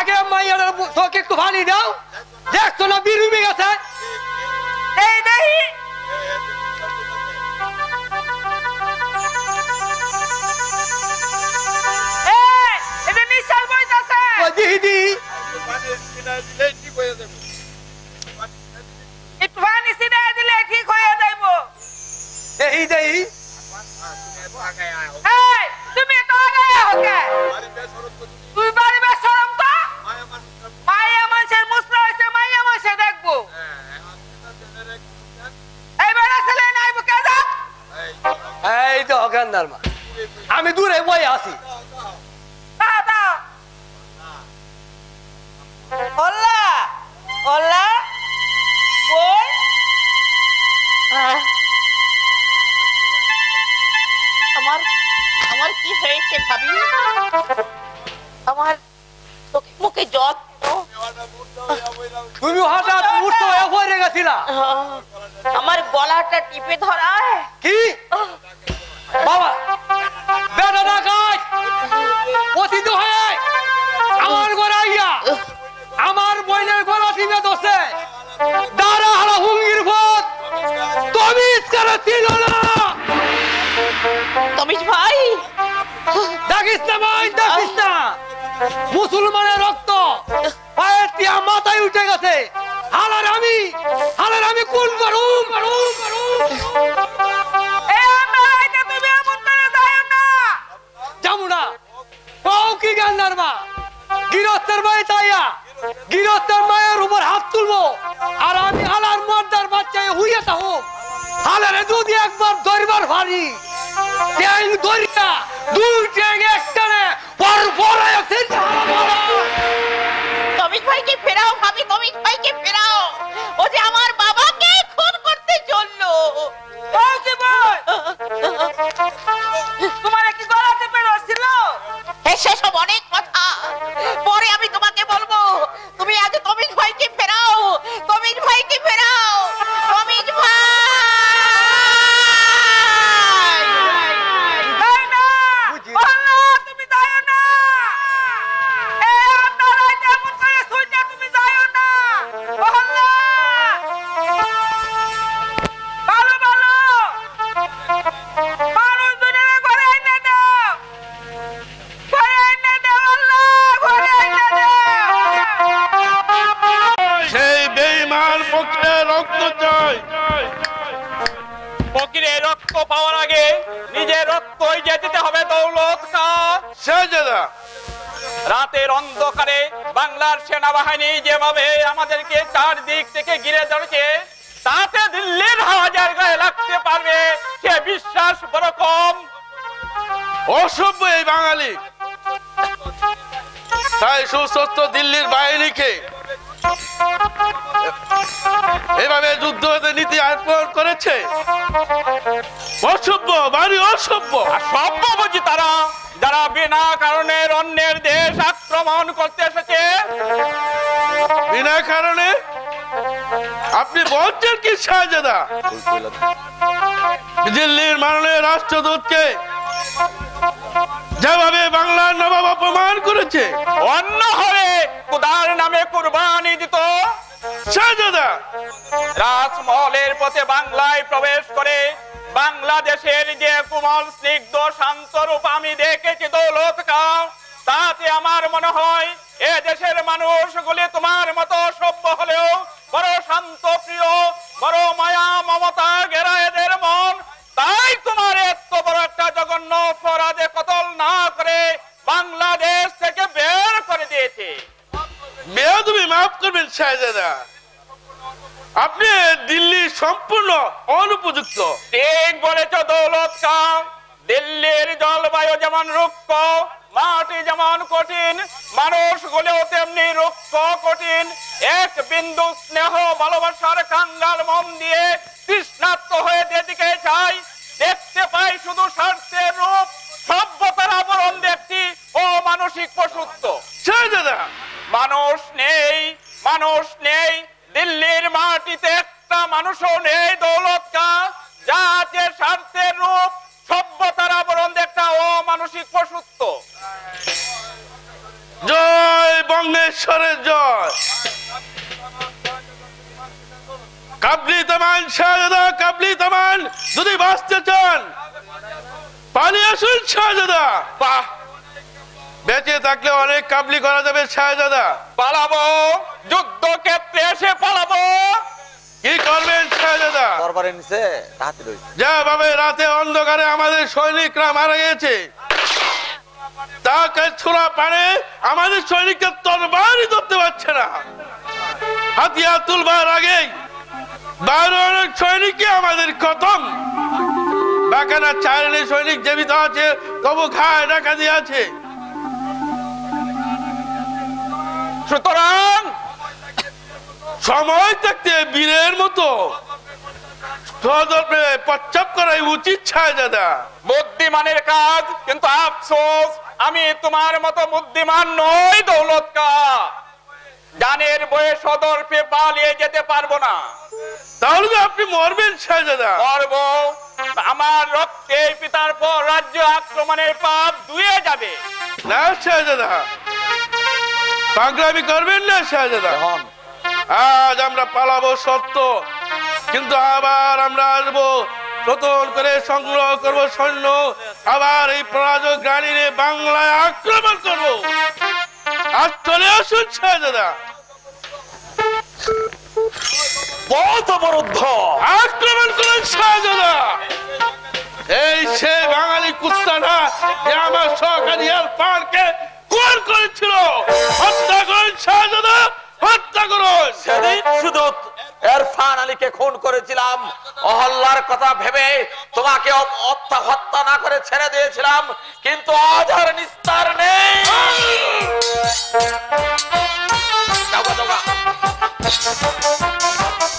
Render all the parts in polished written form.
আগে মাইয়ার চোখে একটু পানি দাও, দেখছো না বিরুমে গেছে। এই দেখি এটা নিশ্বাস বইতাছে। দিদি একটু পানি ছিটাই দিলে ঠিক হয়ে যাইব। এই দেই এই তুমি তো আগে হোকে, তুই বাড়ি বেশ শরম তো। মায়া মানুষের মুসরা হয়েছে, মায়া মানুষে দেখবো। এই বেড়া ছেলে নাই বুকে যাও। এই তো অজ্ঞানদার মা, আমি দূরে বই আছি। দাদা ওল্লা ওল্লা বই আমার আমার কি হয়েছে ভাবি? আমার চোখে মুখে জল। তুমি হঠাৎ মূর্ত হয়ে পড়ে গেছিলা। আমার গলাটা টিপে ধরায়। কি বাবা বেটা ডাকাত অতীত হয়ে আমার গড়াইয়া আমার বইনের গলা টিপে ধরছে। দাঁড়া হারা হুঙ্গির ভূত, তুমি ইসকারে ছিল না। তমিজ ভাই, দেখিস না ভাই, দেখিস না, মুসলমানের রক্ত পায়ের তিয়া মাথায় উঠে গেছে। হালার আমি কোন করুম। যাবো না কও কি গান্ধার মা, গৃহস্থের ভাই তাইয়া গৃহস্থের মায়ের উপর হাত তুলবো আর আমি হালার মর্দার বাচ্চায় হুইয়ে থাকো। হালারে যদি একবার ধরবার ভারি ট্যাং ধরিয়া দুই ট্যাং একটানে পর তমিজ ভাইকে ফেরাও ভাবি, তমিজ ভাইকে ফেরাও। ও যে আমার বাবাকে খুন করতে চললো। তোমার কি গলা টিপে ধরছিল? সেসব অনেক কথা পরে আমি তোমাকে বলবো। তুমি আগে তমিজ ভাইকে ফেরাও, তমিজ ভাইকে ফেরাও, তমিজ ভাই। তুমি যাও না। এই আপনারা এমন করে শুইনা তুমি যাও না। ভালো ভালো মানুষ দুনিয়া ঘরে এনে দাও, ঘরে এনে দাও, আল্লাহ ঘরে এনে দাও। সেই বেঈমান ফকিরের রক্ত চাই। ফকিরের রক্ত পাওয়ার আগে নিজের রক্তই যে দিতে হবে দৌলত খাঁ। শাহজাদা, রাতের অন্ধকারে বাংলার সেনাবাহিনী যেভাবে আমাদেরকে চারদিক থেকে ঘিরে ধরেছে, তাতে দিল্লির হাজার গায়ে লাগতে পারবে সে বিশ্বাস বড় কম। অসভ্য এই বাঙালি, তাই সুস্থ দিল্লির বাহিনীকে এভাবে যুদ্ধ নীতি আরোপ করেছে। অসভ্য, ভারী অসভ্য। আর সভ্য বুঝি তারা যারা বিনা কারণে অন্যের দেশ আক্রমণ করতে এসেছে। বিনা কারণে? আপনি বলছেন কি শাহজাদা? দিল্লির মাননীয় রাষ্ট্রদূতকে যেভাবে বাংলার নবাব অপমান করেছে, অন্য হলে খোদার নামে কুরবানি দিত। শাহজাদা, রাজমহলের পথে বাংলায় প্রবেশ করে বাংলাদেশের যে কোমল স্নিগ্ধ শান্ত রূপ আমি দেখেছি দৌলত খাঁ, তাতে আমার মনে হয় এ দেশের মানুষগুলি তোমার মতো সভ্য হলেও বড় শান্ত প্রিয়, বড় মায়া মমতা ঘেরা এদের মন। তাই তোমার এত বড় একটা জঘন্য অপরাধে কতল না করে বাংলাদেশ থেকে বের করে দিয়েছে। বেয়াদবি মাফ করবেন শাহজাদা, আপনি দিল্লি সম্পূর্ণ অনুপযুক্ত। ঠিক বলেছ দৌলত খাঁ, দিল্লির জলবায়ু যেমন রুক্ষ, মাটি যেমন কঠিন, মানুষগুলো তেমনি রুক্ষ কঠিন। এক বিন্দু স্নেহ ভালোবাসার কাঙ্গাল মন দিয়ে তৃষ্ণার্ত হয়ে যেদিকে চাই, দেখতে পাই শুধু স্বার্থের রূপ, সভ্যতার আবরণ দেখছি ও মানসিক পশুত্ব। শাহজাদা, মানুষ নেই, মানুষ নেই দিল্লির মাটিতে, একটা মানুষও নেই দৌলত খাঁ যা আছে স্বার্থের রূপ, সভ্যতার আবরণ একটা ও মানসিক পশুত্ব। জয় গঙ্গেশ্বরের জয়। কাবলি তামান শাহজাদা, কাবলি তামান। যদি বাঁচতে চান পালিয়ে আসুন শাহজাদা। বাহ, বেঁচে থাকলে অনেক কাবলি করা যাবে শাহজাদা। পালাবো, যুদ্ধক্ষেত্রে এসে পালাবো। কি করবেন শাহজাদা? দরবারে নিচে রাতে রয়েছে। যেভাবে রাতে অন্ধকারে আমাদের সৈনিকরা মারা গেছে, তাকে ছোড়া পারে আমাদের সৈনিককে তরবারি ধরতে পারছে না। হাতিয়ার তুলবার আগেই বাইরে অনেক সৈনিককে আমাদের খতম। বাকানা চাইলে সৈনিক জীবিত আছে, তবু খায় ডাকা দিয়ে আছে। সুতরাং সময় থাকতে বীরের মতো পচ্চাপ করাই উচিত শাহজাদা। বুদ্ধিমানের কাজ, কিন্তু আফসোস আমি তোমার মতো বুদ্ধিমান নই দৌলত কা। জানের বয়ে সদর্পে পালিয়ে যেতে পারবো না। তাহলে তো আপনি মরবেন শাহজাদা। মরব, আমার রক্তে পিতার পর রাজ্য আক্রমণের পাপ ধুয়ে যাবে। না শাহজাদা, পাগলামি করবেন না শাহজাদা। আজ আমরা পালাবো সত্য, কিন্তু আবার আমরা আসবো, নতুন করে সংগ্রহ করবো সৈন্য, আবার এই পরাজয় গ্রাণীরে বাংলায় আক্রমণ করবো। আজ চলে আসুন শাহজাদা। পথ অবরুদ্ধ, আক্রমণ করুন শাহজাদা। এই সে বাঙালি কুত্তাটা যে আমার সহকারী পানকে খুন করেছিল, হত্যা করুন শাহজাদা, হত্যা করুন। সেদিন শুধু ইরফান আলীকে খুন করেছিলাম, অহল্লার কথা ভেবে তোমাকে হত্যা না করে ছেড়ে দিয়েছিলাম, কিন্তু আজ আর নিস্তার নেই।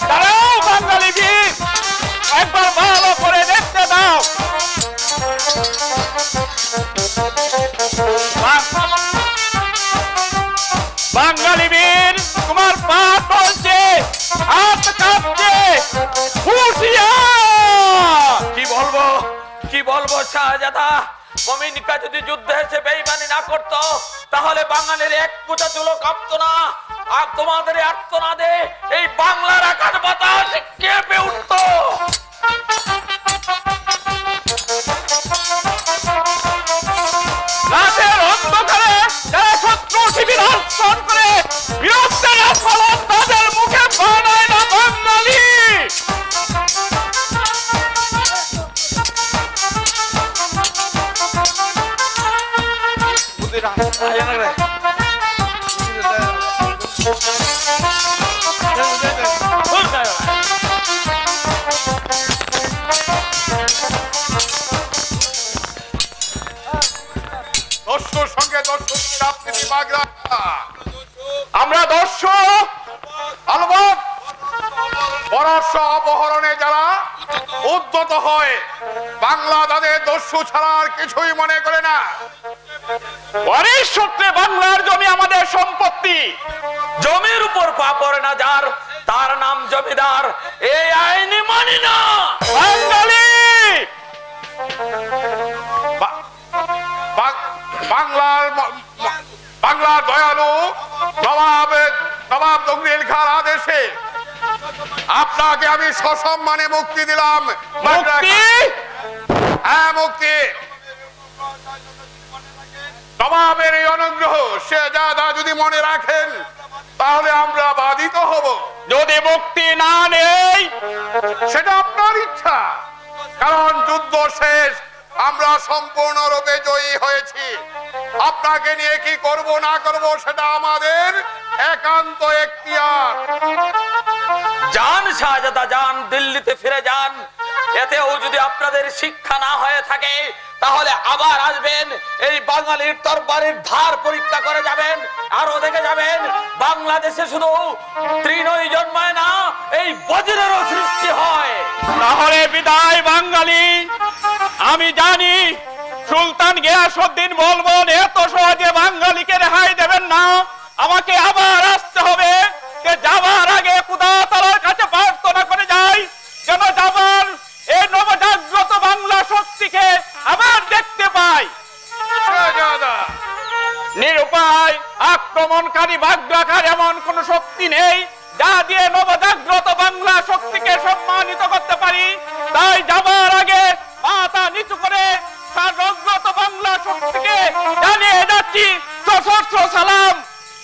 দাঁড়াও বাঙালি বীর, একবার ভালো করে দেখতে দাও। বাঙালি বীর, তোমার পা চলছে, হাত কাঁপছে, কি বলবো শাহজাদা, মমিনকা যদি যুদ্ধে এসে বেঈমানি না করতো তাহলে বাঙালির এক কুচা চুলো কাঁপতো না, আর তোমাদের আর্তনাদে এই বাংলার আকাশ বাতাস কেঁপে উঠতো। রাতের অন্ধকারে যারা শত্রু শিবির আক্রমণ করে বিরক্তের ফলন তাদের মুখে বানায় না বাঙালি। দস্যুর সঙ্গে দস্যুর রাজনীতি বাগড়া। আমরা দর্শক আলবৎ পরস্য অপহরণে যারা উদ্যত হয়, বাংলা তাদের দস্যু ছাড়া আর কিছুই মনে করে না। ওয়ারিশ সূত্রে বাংলার জমি আমাদের সম্পত্তি। জমির উপর পা পড়ে না যার, তার নাম জমিদার। এই আইনি মানি না বাঙালি। বাংলার দয়ালু নবাব তকদির খাঁর আদেশে আপনাকে আমি সসম্মানে মুক্তি দিলাম। মুক্তি? হ্যাঁ, মুক্তি। নবাবের এই অনুগ্রহ শেহজাদা যদি মনে রাখেন তাহলে আমরা বাধিত হব। যদি মুক্তি না নেই সেটা আপনার ইচ্ছা, কারণ যুদ্ধ শেষ, আমরা সম্পূর্ণরূপে জয়ী হয়েছি। আপনাকে নিয়ে কি করব না করব সেটা আমাদের একান্ত এখতিয়ার। যান শাহজাদা যান, দিল্লিতে ফিরে যান। এতেও যদি আপনাদের শিক্ষা না হয়ে থাকে তাহলে আবার আসবেন, এই বাঙালির তরবারির ধার পরীক্ষা করে যাবেন, আরো দেখে যাবেন বাংলাদেশে শুধু তৃণই জন্মায় না, এই বজ্রেরও সৃষ্টি হয়। তাহলে বিদায় বাঙালি। আমি জানি সুলতান গিয়াসউদ্দিন বলবেন এত সহজে বাঙালিকে রেহাই দেবেন না, আমাকে আবার আসতে হবে। যাবার আগে খোদা তাআলার কাছে প্রার্থনা করে যাই যেন যাবার এই নবজাগ্রত বাংলা শক্তিকে আবার দেখতে পাই। শেহজাদা নিরুপায় আক্রমণ আক্রমণকারী বাগডাকার এমন কোন শক্তি নেই যা দিয়ে নবজাগ্রত বাংলা শক্তিকে সম্মানিত করতে পারি। তাই যাবার আগে মাথা নিচু করে জাগ্রত বাংলা শক্তিকে জানিয়ে যাচ্ছি সশস্ত্র সালাম।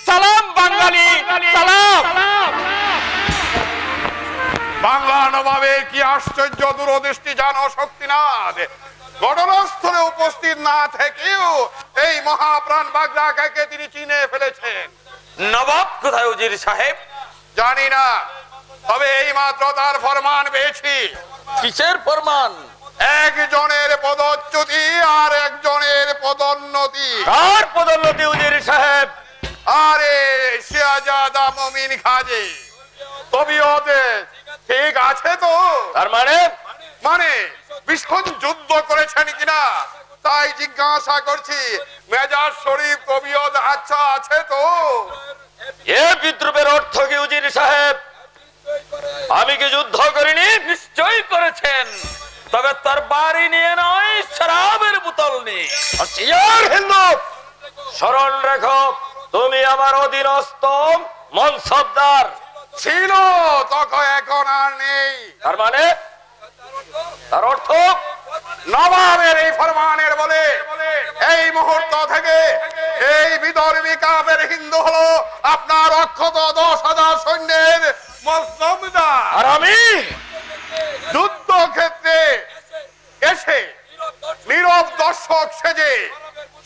সালাম বাঙালি, সালাম। বাংলা নবাবের কি আশ্চর্য দূরদৃষ্টি জনশক্তিনাথ, ঘটনাস্থলে উপস্থিত না থেকেও এই মহাপ্রাণ বাগডাকাকে তিনি চিনে ফেলেছেন। নবাব কোথায় উজির সাহেব? জানি না, তবে এই মাত্র তার ফরমান পেয়েছি। কিসের ফরমান? একজনের পদচ্যুতি আর একজনের পদোন্নতি। কার পদোন্নতি উজির সাহেব? আরে শাহজাদা মমিন খাজে তবিয়তে ঠিক আছে তো? তার মানে মানে ভীষণ যুদ্ধ করেছেন কিনা তাই জিজ্ঞাসা করছি। মেজাজ শরীফ তবিয়ত আচ্ছা আছে তো? এ বিদ্রোহের অর্থ কি উজির সাহেব? আমি কি যুদ্ধ করিনি? নিশ্চয়ই করেছেন, তবে তার বাড়ি নিয়ে নয়, শরাবের বোতল নিয়ে। হিন্দু স্মরণ রেখো, তুমি আমার অধীনস্থ মনসবদার ছিল, তখন এখন আর নেই। তার মানে তার অর্থ নবাবের এই ফরমানের বলে এই মুহূর্ত থেকে এই বিদর্ভী কাফের হিন্দু হলো আপনার অক্ষত 10,000 সৈন্যের মসনবদার। আর আমি যুদ্ধক্ষেত্রে এসে নীরব দর্শক সেজে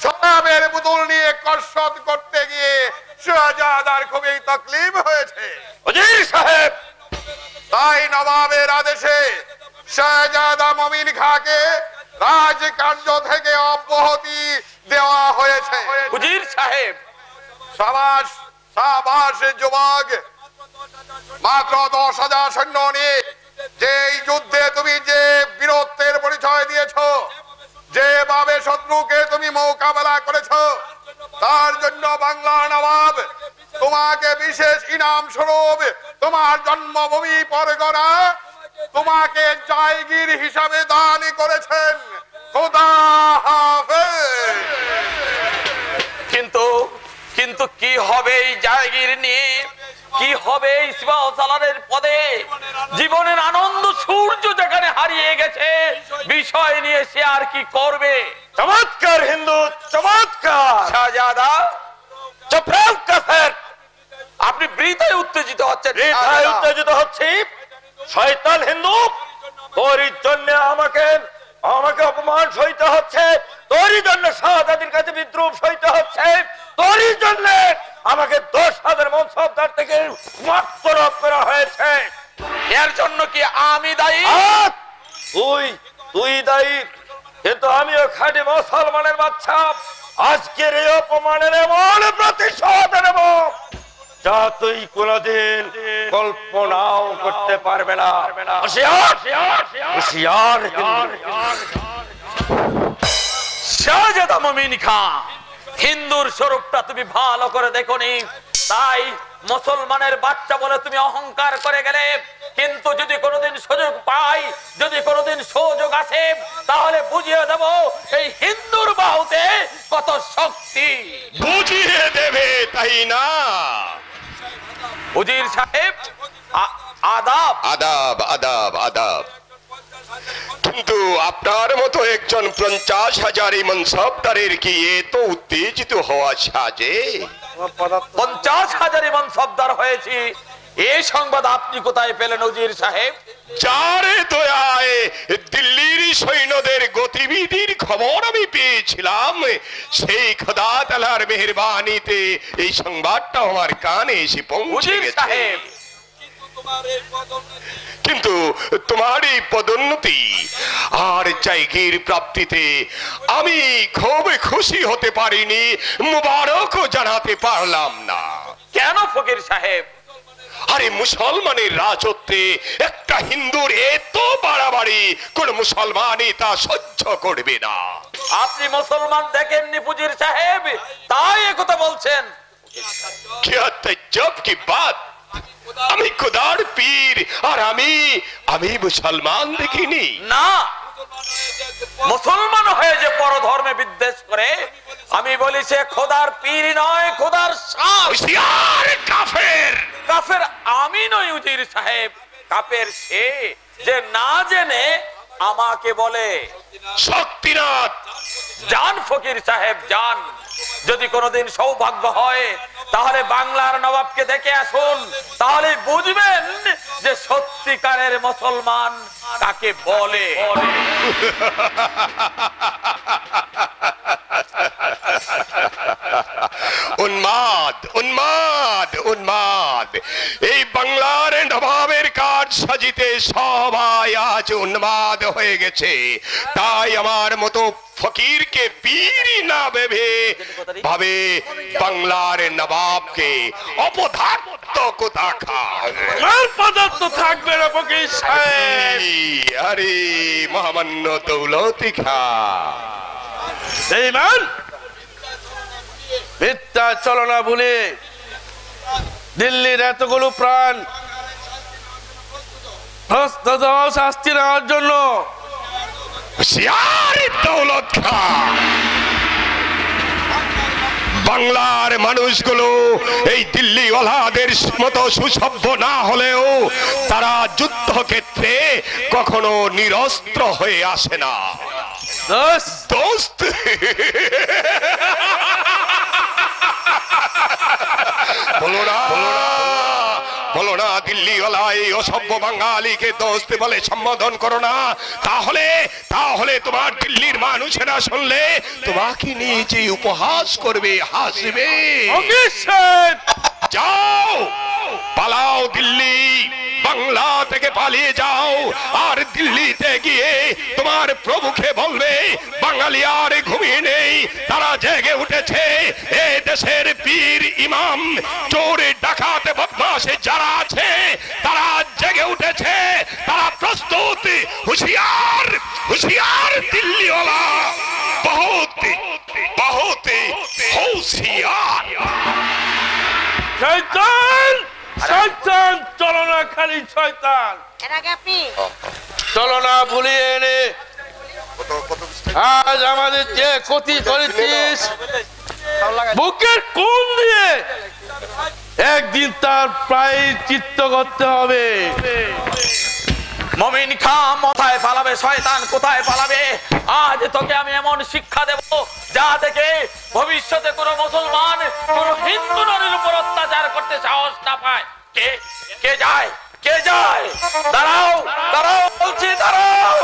শরাবের বোতল নিয়ে কসরত করতে গিয়ে শাহজাদার খুবই তকলিফ হয়েছে। উজির সাহেব, তাই নবাবের আদেশে শাহজাদা মমিন খাঁকে রাজকার্য থেকে অব্যাহতি দেওয়া হয়েছে। উজির সাহেব, সাবাস সাবাস যুবক, মাত্র 10,000 সৈন্য নিয়ে যে এই যুদ্ধে তুমি যে বীরত্বের পরিচয় দিয়েছ, যেভাবে শত্রুকে তুমি মোকাবেলা করেছো, তার জন্য বাংলা নবাব তোমাকে বিশেষ ইনাম স্বরূপ তোমার জন্মভূমি পরগনা তোমাকে জায়গির হিসাবে দান করেছেন। খোদা হাফেজ। কিন্তু কিন্তু কি হবে এই জায়গির নিয়ে? কি হবে এই সিপাহসালারের পদে? জীবনের আনন্দ সূর্য যেখানে হারিয়ে গেছে, বিষয় নিয়ে সে আর কি করবে? চমৎকার হিন্দু, চমৎকার। শাহজাদা চুপ রাখ কাফের। আপনি বৃথায় উত্তেজিত হচ্ছেন। বৃথায় উত্তেজিত হচ্ছি? শয়তান হিন্দু, তোরই জন্য আমাকে অপমান সইতে হচ্ছে, তোরই জন্য শাহজাদির কাছে বিদ্রোহ সইতে হচ্ছে, তোরই জন্য আমাকে 10,000 মনসবদার থেকে মাত্তরফ করা হয়েছে। এর জন্য কি আমি দায়ী? তুই দায়ী, কিন্তু আমিও খাঁটি মুসলমানের বাচ্চা। আজকের এই অপমানের এমন প্রতিশোধ নেব যা তুই কোনদিন কল্পনাও করতে পারবে না। শাহজাদা মমিন খাঁ, হিন্দুর স্বরূপটা তুমি ভালো করে দেখোনি, তাই মুসলমানের বাচ্চা বলে তুমি অহংকার করে গেলে। কিন্তু যদি কোনোদিন সুযোগ পাই, যদি কোনোদিন সুযোগ আসে, তাহলে বুঝিয়ে দেব এই হিন্দুর বাহুতে কত শক্তি। বুঝিয়ে দেবে তাই না? উজির সাহেব, আদাব। আদাব আদাব আদাব। কিন্তু আপনার মতো একজন 50,000 মনসবদারের কি এত উত্তেজিত হওয়া সাজে? 50,000 মনসবদার হয়েছি, এই সংবাদ আপনি কোথায় পেলেন উজির সাহেব? যার দয়ায় দিল্লির সৈন্যদের গতিবিধির খবর আমি পেয়েছিলাম, সেই খোদা তাআলার মেহেরবানিতে এই সংবাদটা আমার কানে এসে পৌঁছে গেছে। কিন্তু তোমার এই পদোন্নতি আর জায়গির প্রাপ্তিতে আমি খুব খুশি হতে পারিনি, মুবারকও জানাতে পারলাম না। কেন ফকির সাহেব? আরে মুসলমানের রাজত্বে একটা হিন্দুর এত বাড়াবাড়ি কোন মুসলমানই তা সহ্য করবে না। আপনি মুসলমান দেখেননি ফুজির সাহেব, তাই একথা বলছেন। क्या तज्जब की बात! আমি খোদার পীর আর আমি মুসলমান দেখিনি। না, মুসলমান হয়ে যে পরধর্মে বিদ্বেষ করে, আমি বলি সে খোদার পীর নয়, খোদার সাপ। হুঁশিয়ার কাফের। কাফের আমি নই উজির সাহেব, কাফের সে যে না জেনে আমাকে বলে শক্তিনাথ। জান ফকির সাহেব জান, যদি কোনোদিন সৌভাগ্য হয় তাহলে বাংলার নবাবকে দেখে আসুন, তাহলে বুঝবেন যে সত্যিকারের মুসলমান কাকে বলে। উন্মাদ উন্মাদ উন্মাদ, এই বাংলার নবাবের কাজ সাজিতে সবাই আজ উন্মাদ হয়ে গেছে। তাই আমার মতো ফকিরকে পীর না ভেবে ভাবে বাংলার নবাবকে অপদার্থ কোথাকার। আর পদার্থ থাকবে না ফকির সাহেব। আরে মহামান্য দৌলতি খা, বেঈমান, মিথ্যা চলনা ভুলে দিল্লির এতগুলো প্রাণ শাস্তি নেওয়ার জন্য হুঁশিয়ার দৌলত খা। বাংলার মানুষগুলো এই দিল্লিওয়ালাদের মতো সুসভ্য না হলেও তারা যুদ্ধক্ষেত্রে কখনো নিরস্ত্র হয়ে আসে না। দোস্ত বলো না, বলো না দিল্লিওয়ালা এই অসভ্য বাঙালিকে দোস্ত বলে সম্বোধন করো না, তাহলে তাহলে তোমার দিল্লির মানুষেরা শুনলে তোমাকে নিয়ে যে উপহাস করবে, হাসবে। যাও পালাও দিল্লি, বাংলা থেকে পালিয়ে যাও, আর দিল্লিতে গিয়ে তোমার প্রভুকে বলবে বাঙালি আর ঘুমিয়ে নেই, তারা জেগে উঠেছে। এ দেশের পীর ইমাম চোর ডাকাত বদমাশ যারা আছে তারা জেগে উঠেছে, তারা প্রস্তুত। হুঁশিয়ার হুঁশিয়ার দিল্লিওয়ালা, বহুত বহুত হুঁশিয়ার। শয়তান, শয়তান, চলো না খালি শয়তান, চলো না ভুলিয়ে এনে আজ আমাদের যে ক্ষতি করেছিস বুকের কোণ দিয়ে একদিন তার প্রায় চিত্ত করতে হবে। মমিন খা, মাথায় পালাবে শয়তান কোথায় পালাবে? আজ তোকে আমি এমন শিক্ষা দেব যা থেকে ভবিষ্যতে কোনো মুসলমান কোন হিন্দু নারীর উপর অত্যাচার করতে সাহস না পায়। কে কে যায়, কে যায়? দাঁড়াও দাঁড়াও বলছি, দাঁড়াও।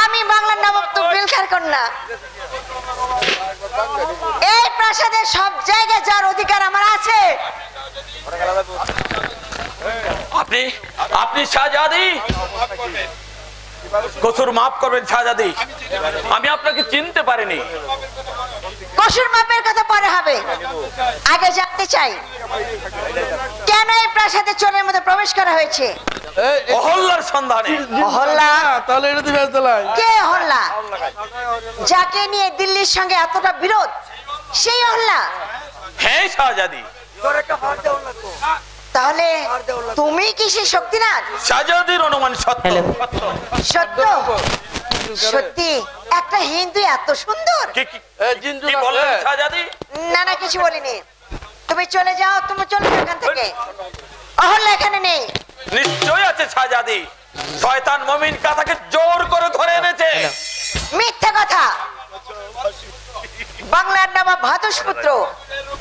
আমি বাংলার নবাব তো বিলখার কন্যা, এই প্রাসাদের সব জায়গায় যার অধিকার আমার আছে। আপনি আপনি শাহজাদি, কসুর মাফ করবেন শাহজাদি, আমি আপনাকে চিনতে পারিনি। কসুর মাপের কথা পরে হবে, আগে জানতে চাই কেন এই প্রাসাদে চোরের মধ্যে প্রবেশ করা হয়েছে? অহল্যার সন্ধানে। অহল্যা? তাহলে এটা দিবে তালাই কে অহল্যা? যাকে নিয়ে দিল্লির সঙ্গে এতটা বিরোধ, সেই অহল্যা? হ্যাঁ শাহজাদি। তাহলে তুমি কি সেই শক্তিনাথ? শাহজাদির অনুমান সত্য। সত্য? সত্যি একটা হিন্দু এত সুন্দর? কি বললেন শাহজাদি? না না, কিছু বলিনি। তুমি চলে যাও, তুমি চলে যাও এখান থেকে। অহল্যা এখানে নেই। নিশ্চয় আছে শাহজাদি, শয়তান মুমিন কাতাকে জোর করে ধরে এনেছে। মিথ্যা কথা। বাংলার নবাব ভাতুষ পুত্র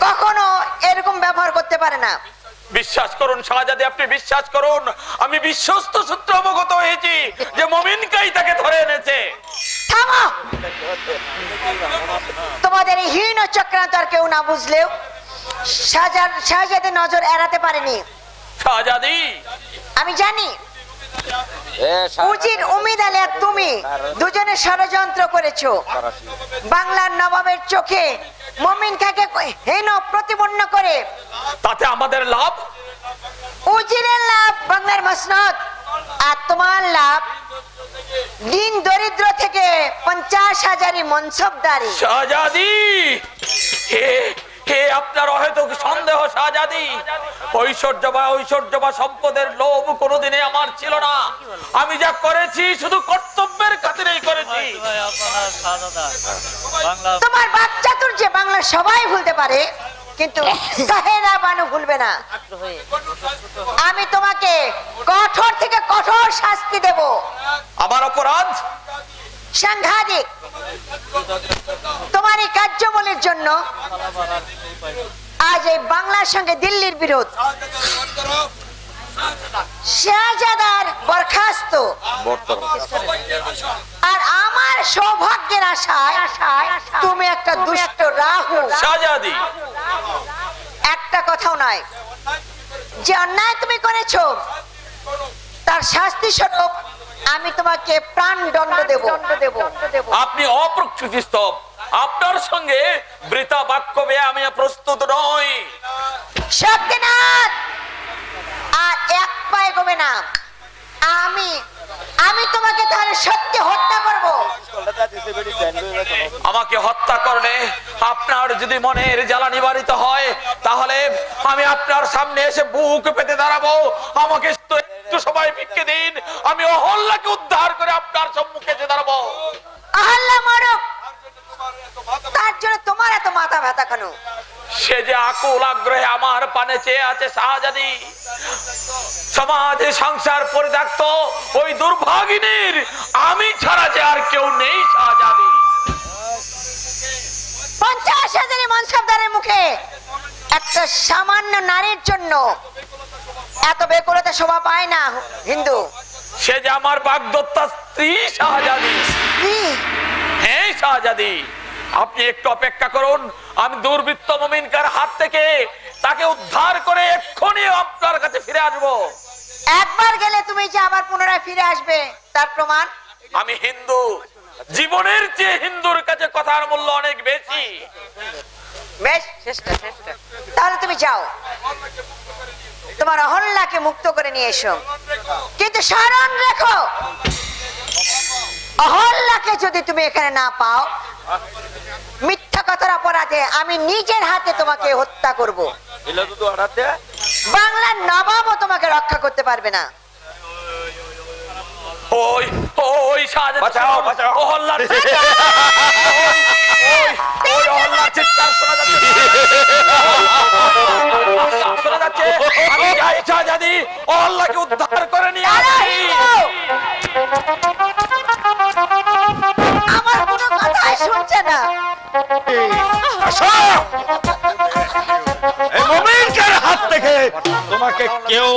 কখনো এরকম ব্যবহার করতে পারে না। বিশ্বাস করুন শাহজাদি, আপনি বিশ্বাস করুন, আমি বিশ্বস্ত সূত্রে অবগত হয়েছি যে মুমিনকাই তাকে ধরে এনেছে। থামো! তোমাদের এই হীন চক্রান্ত আর কেউ না বুঝলেও শাহজাদি নজর এড়াতে পারেনি। শাহজাদি, আমি জানি উজির উমিদ আলী আর তুমি দুজনে ষড়যন্ত্র করেছো বাংলার নবাবের চোখে মমিন খাকে হেন প্রতিপন্ন করে। তাতে আমাদের লাভ? উজিরের লাভ বাংলার মসনদ, আর তোমার লাভ দিন দরিদ্র থেকে 50,000 মনসবদারি। শাহজাদি, হে হে আপনার অহেতুক সন্দেহ শাহজাদি। ঐশ্বর্য বা সম্পদের লোভ কোনোদিনে আমার ছিল না। আমি যা করেছি শুধু কর্তব্যের খাতিরেই করেছি। তোমার বাচ্চাতুর যে বাংলা সবাই ভুলতে পারে, কিন্তু সাহেরা বানু ভুলবে না। আমি তোমাকে কঠোর থেকে কঠোর শাস্তি দেব। আমার অপরাধ সাংঘাতিক। তোমার এই কার্যবলের জন্য আজ এই বাংলার সঙ্গে দিল্লির বিরোধ। শাহজাদার বরখাস্ত, আর আমার সৌভাগ্যের আশায় তুমি একটা দুষ্ট রাহু। শাহজাদি, একটা কথাও নয়, যে অন্যায় তুমি করেছো তার শাস্তি স্বরূপ আমি তোমাকে প্রাণদণ্ড দেব। আপনি অপ্রকৃতি স্তব। আপনার সঙ্গে বৃথা বাক্য বেয়ে আমি প্রস্তুত নই। শক্তিনাথ, আর এক পায়ে গবে না। আমি তোমাকে তাহলে সত্যি হত্যা করব। আমাকে হত্যা করলে আপনার যদি মনের জ্বালা নিবারিত হয়, তাহলে আমি আপনার সামনে এসে বুক পেতে দাঁড়াবো। আমাকে একটু সময় ভিক্ষে দিন, আমি অহল্যাকে উদ্ধার করে আপনার সম্মুখে এসে দাঁড়াবো। আহল্লা মরক, তার জন্য তোমার এত মাথা ব্যথা কেন? সে যে আকুল আগ্রহে আমার পানে চেয়ে আছে শাহজাদি। সমাজে সংসার পরিত্যক্ত ওই দুর্ভাগিনীর আমি ছাড়া যে আর কেউ নেই শাহজাদি। 50,000 মনসবদারের মুখে একটা সামান্য নারীর জন্য এত বেকুলতা শোভা পায় না হিন্দু। সে যে আমার বাগদত্তা স্ত্রী শাহজাদি। হ্যাঁ শাহজাদি, আপনি একটু অপেক্ষা করুন। আমি দুর্বৃত্ত মুমিনকার হাত থেকে তাকে উদ্ধার করে এক্ষুনি আপনার কাছে ফিরে আসবো। একবার গেলে তুমি যে আবার পুনরায় ফিরে আসবে তার প্রমাণ? আমি হিন্দু, জীবনের চেয়ে হিন্দুর কাছে কথার মূল্য অনেক বেশি। বেশ, তাহলে তুমি যাও, তোমার অহল্যাকে মুক্ত করে নিয়ে এসো। কিন্তু স্মরণ রেখো, অহল্যাকে যদি তুমি এখানে না পাও, মিথ্যা কথার অপরাধে আমি নিজের হাতে তোমাকে হত্যা করব। বাংলার নবাবও তোমাকে রক্ষা করতে পারবে না। ওই ওই শাহজাদি, অহল্যার ওই অহল্যার চিৎকার শোনা যাচ্ছে। আমি যাই শাহজাদি, অহল্যাকে উদ্ধার করে নিয়ে আসি। আমার কোনো কথাই শুনছে না। এই মুমিনকার হাত থেকে তোমাকে কেউ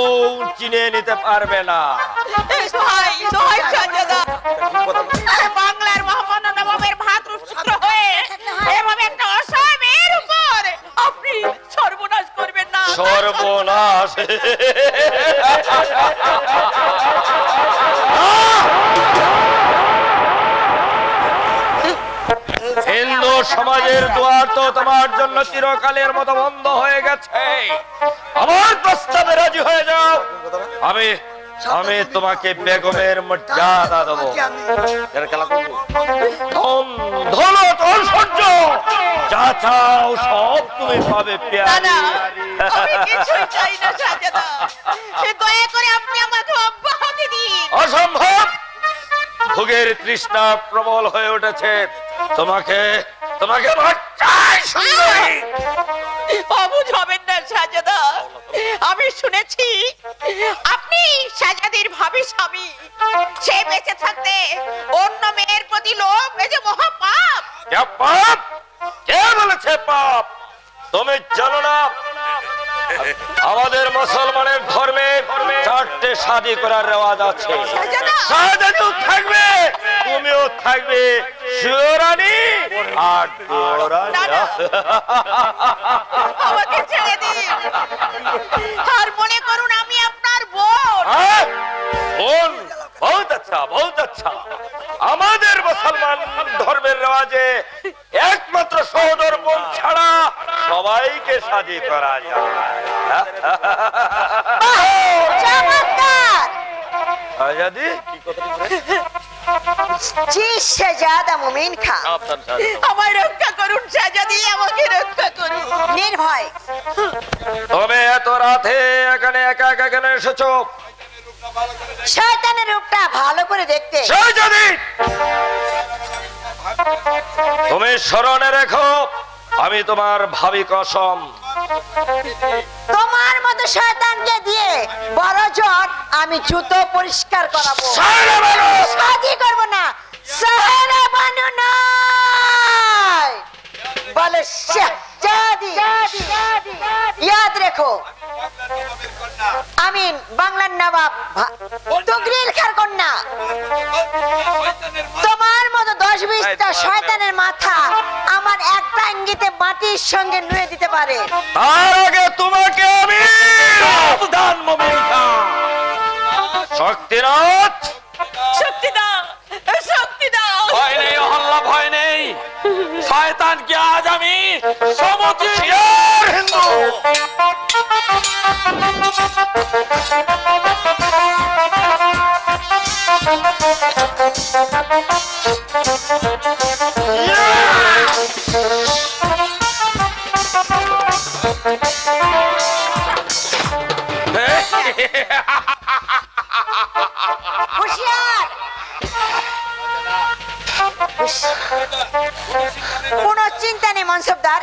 চিনে নিতে পারবে না। বাংলার মহামান্য নবাবের ভাতৃপুত্র হয়ে এভাবে একটা অসহায় মেয়ের উপর আপনি সর্বনাশ করবেন না। সর্বনাশ? হিন্দু সমাজের দুয়ার তো তোমার জন্য চিরকালের মতো বন্ধ হয়ে গেছে। আমার প্রস্তাবে রাজি হয়ে যাও, আমি তোমাকে বেগমের মর্যাদা দেবো। যা চাও সব তুমি পাবে। অসম্ভব, ভোগের তৃষ্ণা প্রবল হয়ে উঠেছে। তোমাকে অবুঝ হবেন না শাহজাদা। আমি শুনেছি আপনি শাহজাদির ভাবি স্বামী। সে বেঁচে থাকতে অন্য মেয়ের প্রতি লোভ এই যে মহাপাপ। পাপ? কে বলেছে পাপ? তুমি জানো না আমাদের মুসলমানের ধর্মে 4টে শাদী করার রেওয়াজ আছে। শাহজাদিও থাকবে, তুমিও থাকবে, শিওরানী আর দোরানী। আমাকে ছেড়ে দিন, আর মনে করুন আমি আপনার বোন। বোন? তোমাকে সাজি করা যায়। চমৎকার। শাহজাদি কি কথা জি শাহজাদা মুমিন খান, আমায় রক্ষা করুন শাহজাদি, আমাকে রক্ষা করুন। নির্ভয়। তবে এত রাতে এখানে একা একা কেন এসেছো? শয়তানের রূপটা ভালো করে দেখতে। শাহজাদি তুমি স্মরণে রেখো, আমি তোমার ভাবি কসম। তোমার মতো শয়তানকে দিয়ে বড় জোর আমি জুতো পরিষ্কার করাবো। শাদি করব না, সাহেরা বানু নয় বলে শাহজাদি। ইয়াদ রেখো, আমি বাংলার নবাব তুগরিল খার কন্যা। তোমার মতো 10-20টা শয়তানের মাথা আমার একটা ইঙ্গিতে মাটির সঙ্গে নুয়ে দিতে পারে। তার আগে তোমাকে আমি সাবধান মুমিন খান। শক্তিনাথ, শক্তি দাও, শক্তি দাও। ভয় নেই অহল্লা, ভয় নেই। শয়তানকে আজ আমি সমুচিত হিন্দু হুঁশিয়ার। কোনো চিন্তা নেই মনসবদার,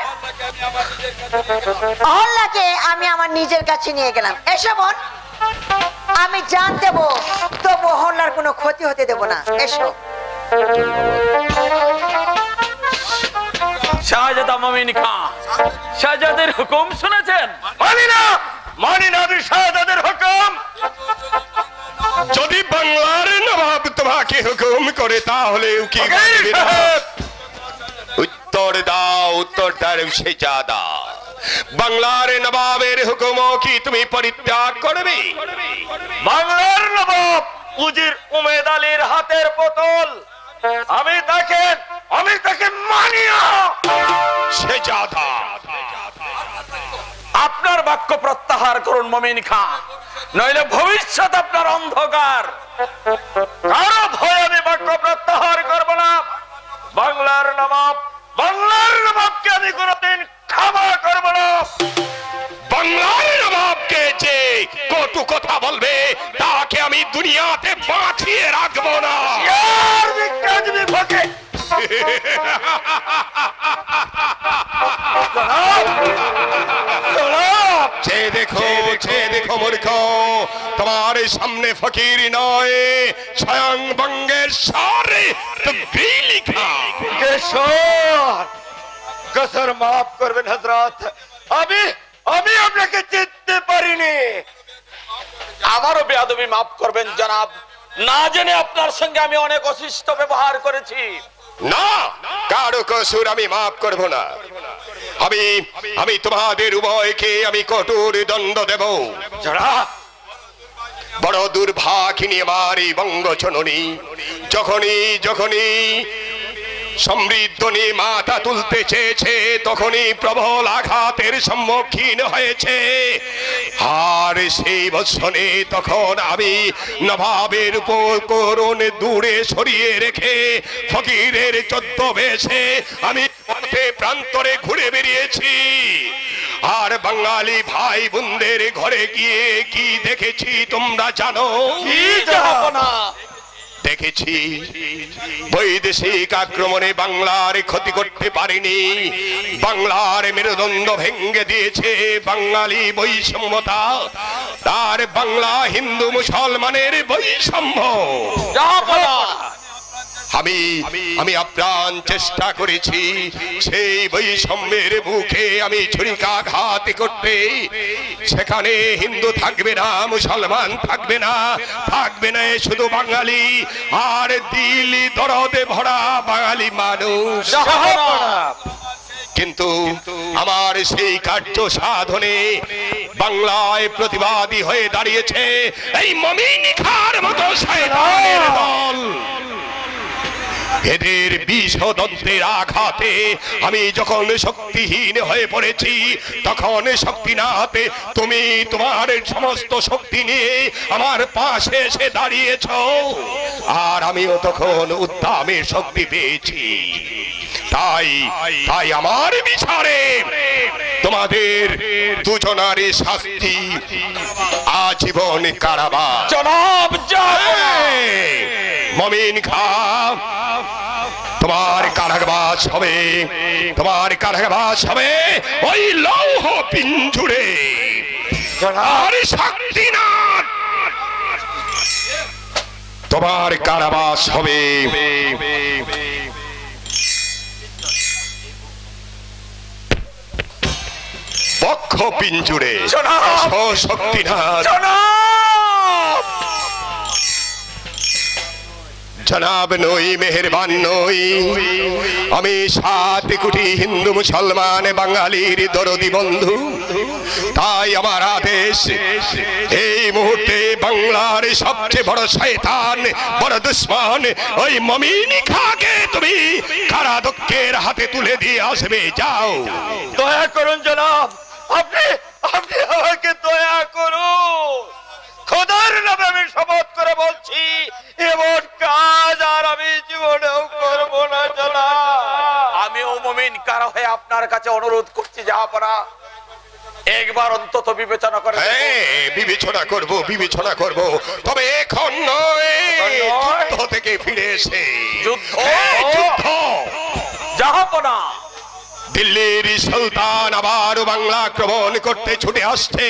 অহল্লাকে আমি আমার নিজের কাছে নিয়ে গেলাম। এসো বোন, আমি জান দেব, তবু অহল্লার কোনো ক্ষতি হতে দেব না। এসো। শাহজাদা মুমিন খান, শাহজাদের হুকুম শুনেছেন? মানি না, মানি না আমি শাহজাদের হুকুম। যদি বাংলার নবাব তোমাকে হুকুম করে তাহলে কি করবে না? উত্তর দাও, উত্তর দাও শাহজাদা। বাংলার নবাবের হুকুম কি তুমি পরিত্যাগ করবে? বাংলার নবাব উজির উমেদ আলীর হাতের পুতুল, আমি তাকে মানি না। শাহজাদা, আপনার বাক্য প্রত্যাহার করুন মুমিন খান, নইলে ভবিষ্যৎ আপনার অন্ধকার। কারো ভয় আমি বাক্য প্রত্যাহার করব না। বাংলার নবাবকে আমি কোনোদিন ক্ষমা করব না। বাংলার নবাবকে যে কটু কথা বলবে তাকে আমি দুনিয়াতে বাঁচিয়ে রাখবো না। ইয়ার বিজ্ঞানী ফকির। ছে দেখো মূর্খ, তোমার সামনে ফকির নয়, স্বয়ং বঙ্গের সারে তুগরিল খান। কসর মাফ করবেন হযরত, আমি আপনাকে চিনতে পারিনি। আমারও বেয়াদবি মাফ করবেন জনাব, না জেনে আপনার সঙ্গে আমি অনেক অশিষ্ট ব্যবহার করেছি। না, কারো কসুর আমি মাফ করব না। আমি তোমাদের উভয়কে আমি কঠোর দণ্ড দেব। বড় দুর্ভাগিনী আমার এই বঙ্গজননী, যখনই সমৃদ্ধ নিয়ে মাথা তুলতে চেয়েছে তখনই প্রবল আঘাতের সম্মুখীন হয়েছে। আর সেই বৎসরে তখন আমি নবাবের উপকরণ দূরে সরিয়ে রেখে ফকিরের ছদ্মবেশে আমি প্রান্তরে ঘুরে বেরিয়েছি। আর বাঙালি ভাই বোনদের ঘরে গিয়ে কি দেখেছি তোমরা জানো? দেখেছি বৈদেশিক আক্রমণে বাংলার ক্ষতি করতে পারেনি, বাংলার মেরুদণ্ড ভেঙে দিয়েছে বাঙালি বৈষম্যতা, তার বাংলা হিন্দু মুসলমানের বৈষম্য। আমি আপ্রাণ চেষ্টা করেছি সেই বৈষম্যের বুকে আমি ছুরিকাঘাত করতে। সেখানে হিন্দু থাকবে না, মুসলমান থাকবে না, শুধু বাঙালি আর দিলি দরদে ভরা বাঙালি মানুষ। কিন্তু আমার সেই কার্য সাধনে বাংলায় প্রতিবাদী হয়ে দাঁড়িয়েছে এই মুমিন খাঁর মতো শয়তানের দল। এদের বিষদন্তের আঘাতে আমি যখন শক্তিহীন হয়ে পড়েছি, তখন শক্তিনাথে তুমি তোমার সমস্ত শক্তি নিয়ে আমার পাশে এসে দাঁড়িয়েছ, আর আমিও তখন উদ্দামের শক্তি পেয়েছি। তাই তাই আমার বিচারে তোমাদের দুজনারই শাস্তি আজীবন কারাবাস। জনাব মমিন খাঁ, তোমার কারাবাস হবে, তোমার কারাবাস হবে ওই লৌহ পিঞ্জুরে। আর শক্তিনাথ, তোমার কারাবাস হবে বক্ষ পিঞ্জুরে। শক্তিনাথ, জনাব নই, মেহেরবান নই, আমি 7 কোটি হিন্দু মুসলমান বাঙালির দরদি বন্ধু। তাই আমার আদেশ, এই মুহূর্তে বাংলার সবচেয়ে বড় শয়তান, বড় দুশ্মন ওই মমিন খাঁকে তুমি কারাদক্ষের হাতে তুলে দিয়ে আসবে। যাও। দয়া করুন জনাব, আপনি আপনি আমাকে দয়া করুন। খোদার নামে আমি শপথ করে বলছি, এমন কাজ আর আমি জীবনেও করব না জনাব। আমিও মুমিন কারা হয়ে আপনার কাছে অনুরোধ করছি, জাহাপনা একবার অন্তত বিবেচনা করে। বিবেচনা করব, বিবেচনা করব, তবে এখন নয়, যুদ্ধ থেকে ফিরে এসে। যুদ্ধ? জাহাপনা, দিল্লির সুলতান আবার বাংলা আক্রমণ করতে ছুটে আসছে,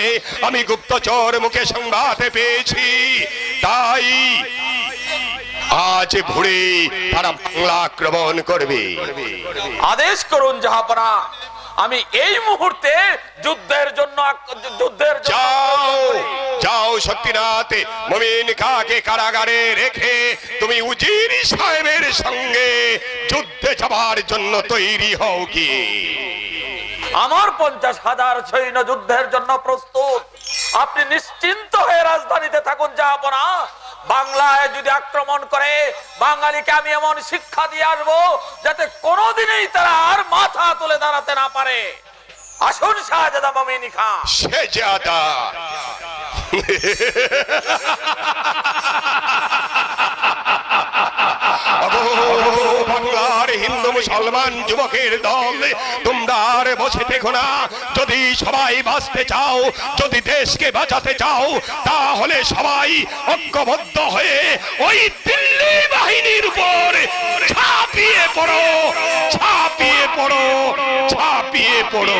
আমি গুপ্তচর মুখে সংবাদ পেয়েছি। তাই আজ ভোরে তারা বাংলা আক্রমণ করবে। আদেশ করুন জাহাপনা, আমি এই মুহূর্তে যুদ্ধের জন্য যাও। যাও শক্তিনাথ, মমিন খাঁকে কারাগারে রেখে তুমি উজির সাহেবের সঙ্গে যুদ্ধে যাবার জন্য তৈরি হও কি? আমার 50,000 সৈন্য যুদ্ধের জন্য প্রস্তুত। আপনি নিশ্চিন্ত হয়ে রাজধানীতে থাকুন জাহাপনা। বাংলায় যদি আক্রমণ করে, বাঙালিকে আমি এমন শিক্ষা দিয়ে আসবো যাতে কোনোদিনই তারা আর মাথা তুলে দাঁড়াতে না পারে। আসুন শাহজাদা মমিন খাঁ। শাহজাদা, বাংলার হিন্দু মুসলমান যুবকের দল, তোমরা আর বসে থেকো না। যদি সবাই বাঁচতে চাও, যদি দেশকে বাঁচাতে চাও, তাহলে সবাই ঐক্যবদ্ধ হয়ে ওই দিল্লি বাহিনীর উপর ঝাঁপিয়ে পড়ো, ঝাঁপিয়ে পড়ো, ঝাঁপিয়ে পড়ো।